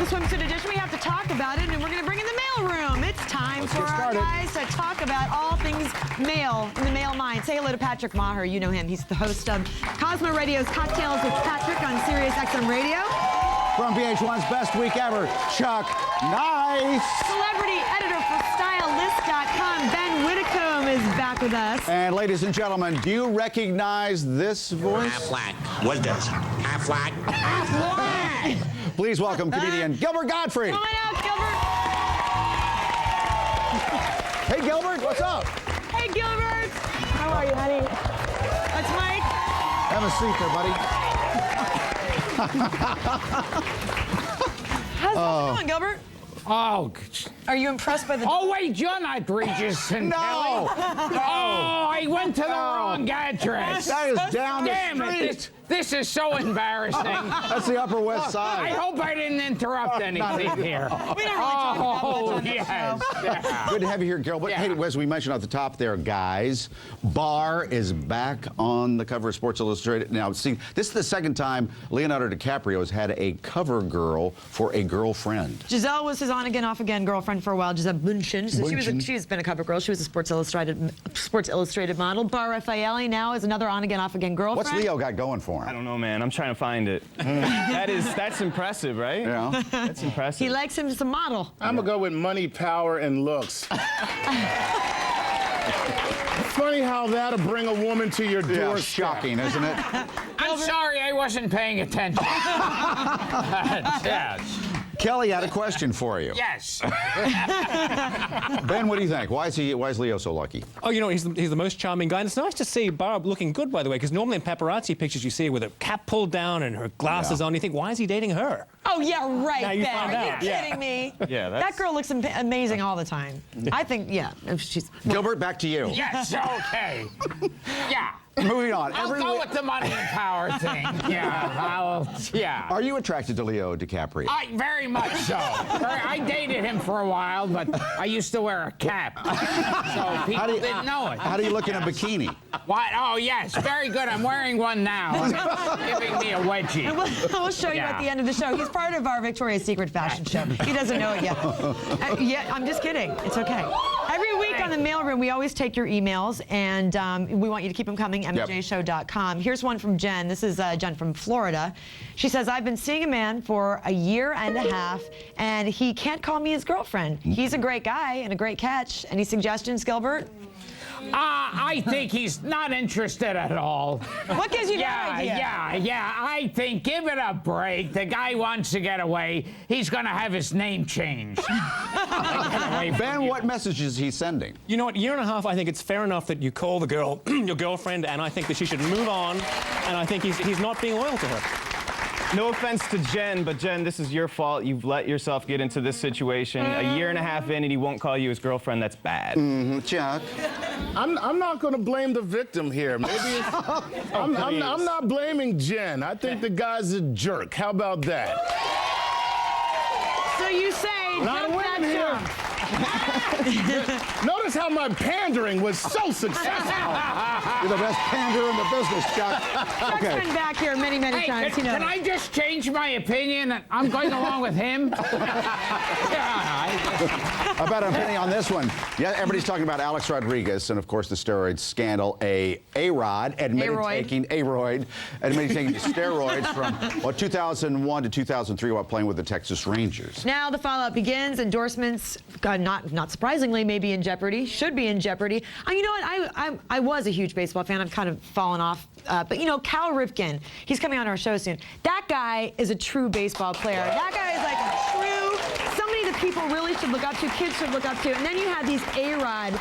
the swimsuit edition. We have to talk about it, and we're going to bring in the mail room. It's time for our guys to talk about all things male in the male mind. Say hello to Patrick Maher. You know him. He's the host of Cosmo Radio's Cocktails with Patrick on Sirius XM Radio. From VH1's Best Week Ever, Chuck Nice. Celebrity editor for Stylist.com, Ben Whitcomb, is back with us. And ladies and gentlemen, do you recognize this voice? Affleck. What does? Affleck. Affleck. Please welcome comedian Gilbert Gottfried. Come on out, Gilbert. Hey, Gilbert, what's up? Hey, Gilbert. How are you, honey? That's Mike. Have a seat there, buddy. How's it going, Gilbert? Oh, Are you impressed by the... oh wait, you're not Regis and No. Kelly. Oh, I went to the wrong address. That is down Damn the street. it, this is so embarrassing. That's the Upper West I Side. hope I didn't interrupt anything here. We don't really talk about much on this yes. show. Yeah. Good to have you here, Gilbert. Yeah. Hey, as we mentioned at the top there, guys, Barr is back on the cover of Sports Illustrated. Now, see, this is the second time Leonardo DiCaprio has had a cover girl for a girlfriend. Giselle was his on-again, off-again girlfriend for a while, Giselle Bündchen. So she's been a cover girl. She was a Sports Illustrated model. Bar Raffaele now is another on-again, off-again girlfriend. What's Leo got going for him? I don't know, man. I'm trying to find it. That's impressive, right? Yeah. That's impressive. He likes him as a model. I'm gonna go with money, power, and looks. Funny how that'll bring a woman to your Yeah, doorstep. shocking, isn't it? I'm sorry I wasn't paying attention. Yes. Kelly had a question for you. Yes. Ben, what do you think? Why is Leo so lucky? Oh, you know, he's the most charming guy. And it's nice to see Barb looking good, by the way, because normally in paparazzi pictures you see her with her cap pulled down and her glasses on. You think, why is he dating her? Oh, yeah, right, Now you Ben. found Are you out. kidding me? Yeah, That girl looks amazing all the time. I think, yeah. If she's... Gilbert, back to you. Yes, okay. Yeah. Moving on. I'll go with the money and power thing. Yeah. Are you attracted to Leo DiCaprio? Very much so. I dated him for a while, but I used to wear a cap. So people didn't know it. How do you look in a bikini? What? Oh, yes. Very good. I'm wearing one now. It's giving me a wedgie. We'll show you at the end of the show. He's part of our Victoria's Secret fashion show. He doesn't know it yet. Yeah, I'm just kidding. It's okay. Every week on the mailroom, we always take your emails, and we want you to keep them coming. MJShow.com. Here's one from Jen. This is Jen from Florida. She says, I've been seeing a man for a year and a half, and he can't call me his girlfriend. He's a great guy and a great catch. Any suggestions, Gilbert? I think he's not interested at all. What gives you that idea? Yeah. I think give it a break. The guy wants to get away. He's going to have his name changed. Ben, what message is he sending? You know what, year and a half, I think it's fair enough that you call the girl your girlfriend, and I think that she should move on, and I think he's not being loyal to her. No offense to Jen, but Jen, this is your fault. You've let yourself get into this situation. A year and a half in, and he won't call you his girlfriend. That's bad. Chuck? I'm not gonna blame the victim here. Maybe it's, I'm not blaming Jen. I think the guy's a jerk. How about that? So you say, Not jump winning that here. jump. Notice how my pandering was so successful. You're the best panderer in the business, Chuck. Chuck's been back here many, many Hey, times. can I just change my opinion? I'm going along with him. About an opinion on this one. Yeah, everybody's talking about Alex Rodriguez and, of course, the steroid scandal. A-Rod admitted taking steroids from 2001 to 2003 while playing with the Texas Rangers. Now the fallout begins. Endorsements, not surprisingly, may be in jeopardy. Should be in jeopardy. You know what? I was a huge baseball fan. I've kind of fallen off. But you know, Cal Ripken. He's coming on our show soon. That guy is a true baseball player. That guy is like a true. Somebody that people really should look up to. Kids should look up to. And then you have these A-Rod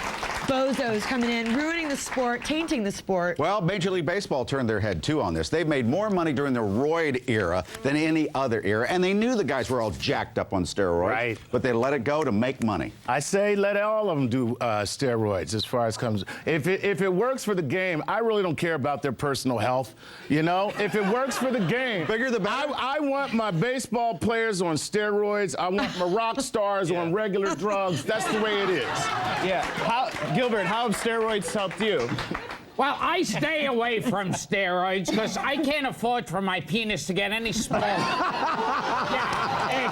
bozos coming in, ruining the sport, tainting the sport. Well, Major League Baseball turned their head, too, on this. They've made more money during the roid era than any other era, and they knew the guys were all jacked up on steroids, Right. but they let it go to make money. I say let all of them do steroids as far as comes. If it works for the game, I really don't care about their personal health. You know, if it works for the game, Bigger the better. I want my baseball players on steroids. I want my rock stars on regular drugs. That's the way it is. Yeah. Gilbert, how have steroids helped you? Well, I stay away from steroids because I can't afford for my penis to get any smaller. Yeah,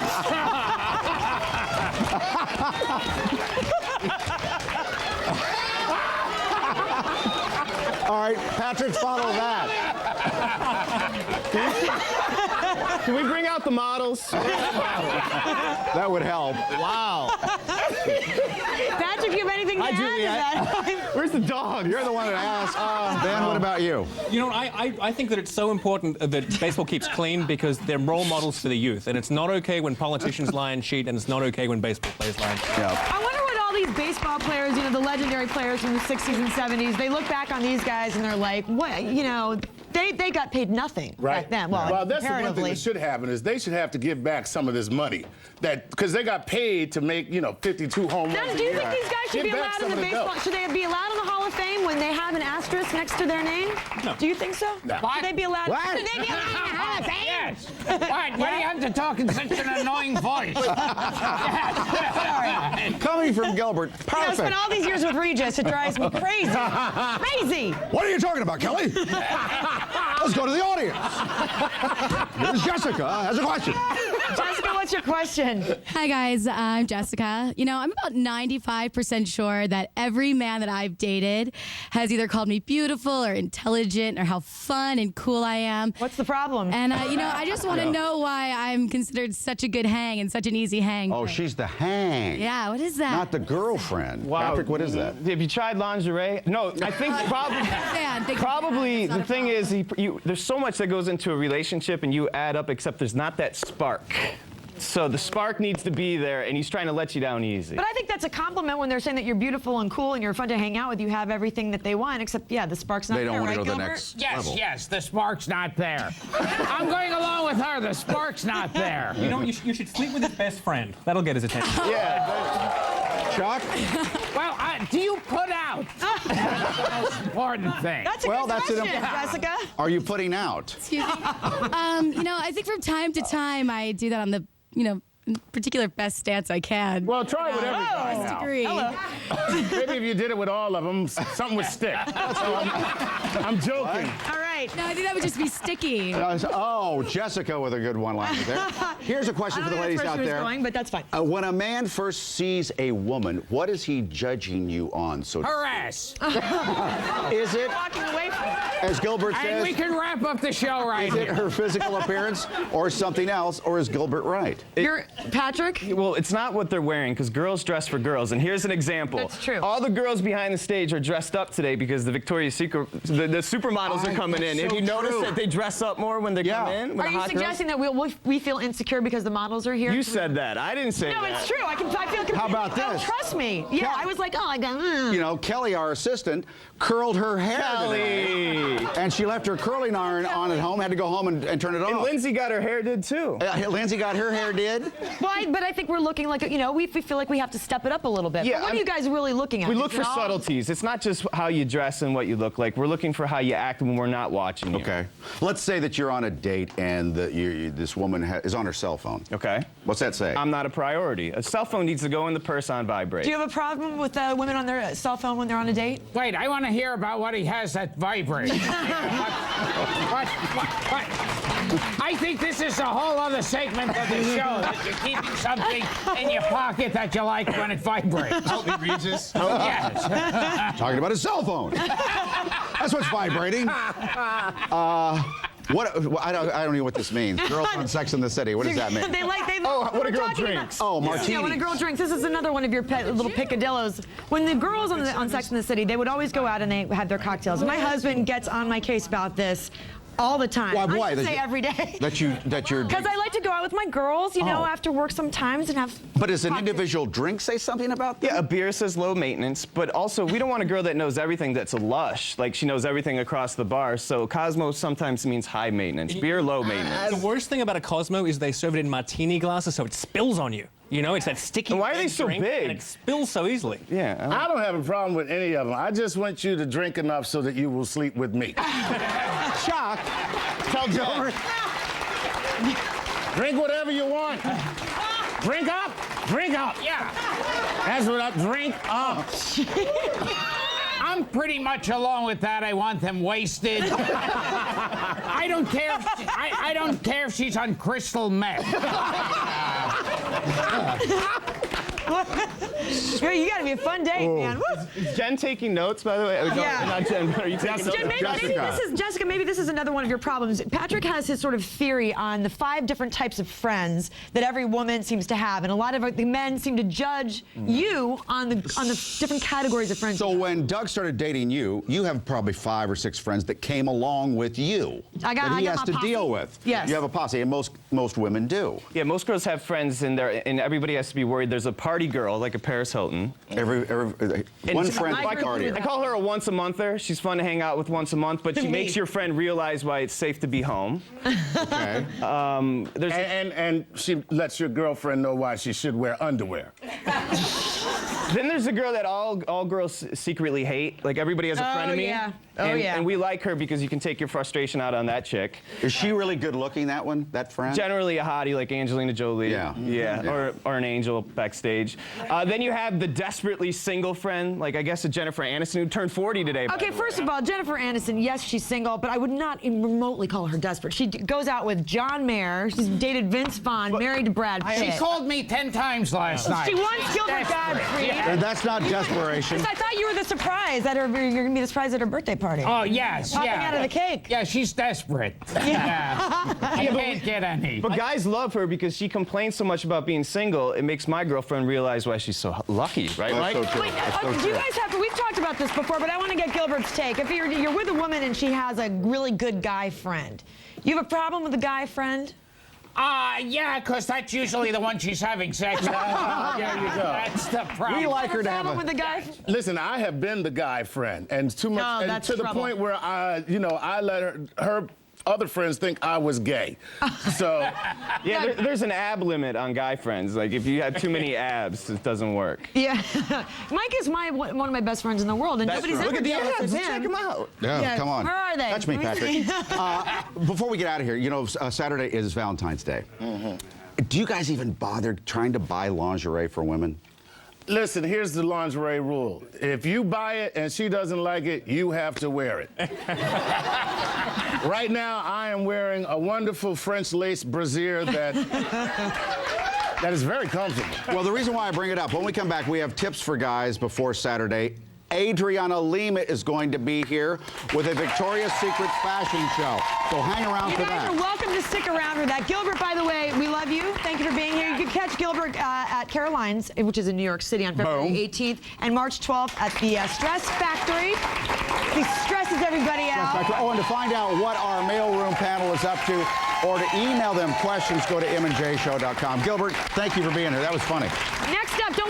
All right, Patrick, follow that. Can we bring out the models? That would help. Wow. Patrick, you have anything to add to that? Where's the dog? You're the one that asked. Ben, what about you? You know, I think that it's so important that baseball keeps clean because they're role models for the youth. And it's not okay when politicians lie and cheat, and it's not okay when baseball players lie and cheat. Yeah. I wonder what all these baseball players, you know, the legendary players from the 60s and 70s, they look back on these guys and they're like, what, you know, they got paid nothing back then. Well, that's the one thing comparatively. that should happen is they should have to give back some of this money because they got paid to make 52 home runs. Now, do you think these guys should be allowed in the baseball? Should they be allowed in the Hall of Fame when they have an asterisk next to their name? No. Do you think so? No. Should they be allowed? What? Should they be allowed in the Hall of Fame? Yes. Why do you have to talk in such an annoying voice? Yes. Coming from Gilbert, I perfect. spent all these years with Regis. It drives me crazy. Crazy. What are you talking about, Kelly? Let's go to the audience. Here's Jessica has a question. Jessica, what's your question? Hi, guys. I'm Jessica. You know, I'm about 95% sure that every man that I've dated has either called me beautiful or intelligent or how fun and cool I am. What's the problem? And, you know, I just want to know why I'm considered such a good hang and such an easy hang. Oh, she's the hang. Yeah, what is that? Not the girlfriend. Wow. Patrick, what is that? Have you tried lingerie? No, I think probably the thing is there's so much that goes into a relationship and you add up, except there's not that spark. So the spark needs to be there, and he's trying to let you down easy. But I think that's a compliment when they're saying that you're beautiful and cool and you're fun to hang out with. You have everything that they want, except, yeah, the spark's not They there, don't want right, to go to the Gilbert? next Yes, level. yes, the spark's not there. I'm going along with her. The spark's not there. You know, you should sleep with his best friend. That'll get his attention. Chuck? Well, do you put out? That's the most important thing. That's a Well, good that's an question, Jessica. Are you putting out? Excuse me. You know, I think from time to time I do that on the, you know, particular best stance I can. Well, try with every guy First now. degree. Maybe if you did it with all of them, something would stick. I'm joking. All right. No, I think that would just be sticky. Oh, Jessica with a good one-liner there. Here's a question I for don't the know ladies where out this there. was going, but that's fine. When a man first sees a woman, what is he judging you on? So Her ass. is it, Walking away from as Gilbert And says, we can wrap up the show right is it here. her physical appearance or something else, or is Gilbert right? You're Patrick? Well, it's not what they're wearing, because girls dress for girls. And here's an example. That's true. All the girls behind the stage are dressed up today because the Victoria's Secret, the supermodels are coming in. so Have you noticed true. that they dress up more when they come in? When Are the you hot suggesting that we feel insecure because the models are here? girls? You said that. I didn't say No, that. it's true. I feel. How about Oh, this? trust me. Yeah, Kelly. I was like, oh, I got. You know, Kelly, our assistant, curled her hair today. Kelly. And she left her curling iron on at home, had to go home and turn it And off. Lindsay got her hair did too. Lindsay got her hair did. But I think we're looking like, you know, we feel like we have to step it up a little bit. Yeah, But what are you guys really looking at? We Is look it for all- subtleties. It's not just how you dress and what you look like. We're looking for how you act when we're not watching you. Okay. Let's say that you're on a date and this woman is on her cell phone. Okay. What's that say? I'm not a priority. A cell phone needs to go in the purse on vibrate. Do you have a problem with women on their cell phone when they're on a date? Wait, I want to hear about what he has that vibrates. what? I think this is a whole other segment of the show, that you're keeping something in your pocket that you like when it vibrates. Help me, Regis. Yes. Talking about his cell phone. That's what's vibrating. I don't know what this means. Girls on Sex in the City. What does that mean? They Oh, what a we're girl talking drinks. about- Oh, martinis. Yeah, when a girl drinks. This is another one of your little picadillos. When the girls on Sex in the City, they would always go out and they had their cocktails. My husband gets on my case about this all the time. Why? I should say every day. That you're. Because I like to go out with my girls, you know, Oh. after work sometimes and have. But does an cocktails. individual drink say something about that? Yeah, a beer says low maintenance, but also we don't want a girl that knows everything that's a lush, like she knows everything across the bar. So Cosmo sometimes means high maintenance, beer low maintenance. The worst thing about a Cosmo is they serve it in martini glasses, so it spills on you. You know, it's that sticky. And why are they red so drink, big? And it spills so easily. Yeah. I don't have a problem with any of them. I just want you to drink enough so that you will sleep with me. Shock. Tell Gilbert. Drink whatever you want. Drink up. Drink up. Yeah. That's what I drink up. I'm pretty much along with that. I want them wasted. I don't care. I don't care if she's on crystal meth. You got to be a fun date, man. Woo. Is Jen taking notes, by the way? Yeah. Not Jen, but are you taking notes? Jen, Jessica, maybe this is another one of your problems. Patrick has his sort of theory on the 5 different types of friends that every woman seems to have, and a lot of the men seem to judge you on the different categories of friends. So when Doug started dating you, you have probably 5 or 6 friends that came along with you that he has to deal with. Yes. You have a posse, and most women do. Yeah, most girls have friends in there, and everybody has to be worried. There's a party girl, like a Paris Hilton. One friend party. I call her a once-a-monther. She's fun to hang out with once a month, but she makes your friend realize why it's safe to be home. Okay. And she lets your girlfriend know why she should wear underwear. Then there's a girl that all girls secretly hate. Like, everybody has a friend of me. Yeah. And we like her because you can take your frustration out on that chick. Is she really good looking, that one, that friend? Generally a hottie like Angelina Jolie. Yeah. Or an angel backstage. Then you have the desperately single friend, like I guess a Jennifer Aniston who turned 40 today. Okay, first of all, Jennifer Aniston, yes, she's single, but I would not even remotely call her desperate. She goes out with John Mayer. She's dated Vince Vaughn, married to Brad Pitt. She called me 10 times last night. She wants Gilbert Gottfried. That's not desperation. I thought you were the surprise at her. You're gonna be the surprise at her birthday party. Oh, yes, Popping out of the cake. Yeah, she's desperate. Yeah. I can't get any. But guys love her because she complains so much about being single. It makes my girlfriend realize why she's so lucky, right? That's so true. Wait, That's so do true. you guys have to, we've talked about this before, but I want to get Gilbert's take. If you're with a woman and she has a really good guy friend, you have a problem with a guy friend? Yeah, because that's usually the one she's having sex with. There you go. That's the problem. We like her to have Problem a... with the guy? Listen, I have been the guy friend, and too much, No, and that's to the trouble. point where I let her other friends think I was gay. So, Yeah, there's an ab limit on guy friends. Like, if you have too many abs, it doesn't work. Yeah. Mike is one of my best friends in the world, and nobody's true. ever Look at the jealous abs. of him. Check them out. Yeah, come on. Where are they? Touch me, Let me Patrick. Before we get out of here, you know, Saturday is Valentine's Day. Do you guys even bother trying to buy lingerie for women? listen, here's the lingerie rule. If you buy it and she doesn't like it, you have to wear it. Right now, I am wearing a wonderful French lace brassiere that is very comfortable. Well, the reason why I bring it up, when we come back, we have tips for guys before Saturday. Adriana Lima is going to be here with a Victoria's Secret fashion show. So hang around for that. You guys are welcome to stick around for that. Gilbert, by the way, we love you. Thank you for being here. You can catch Gilbert at Caroline's, which is in New York City on February 18th, and March 12th at the Stress Factory. He stresses everybody out. Oh, and to find out what our mailroom panel is up to, or to email them questions, go to mnjshow.com. Gilbert, thank you for being here. That was funny. Next up, don't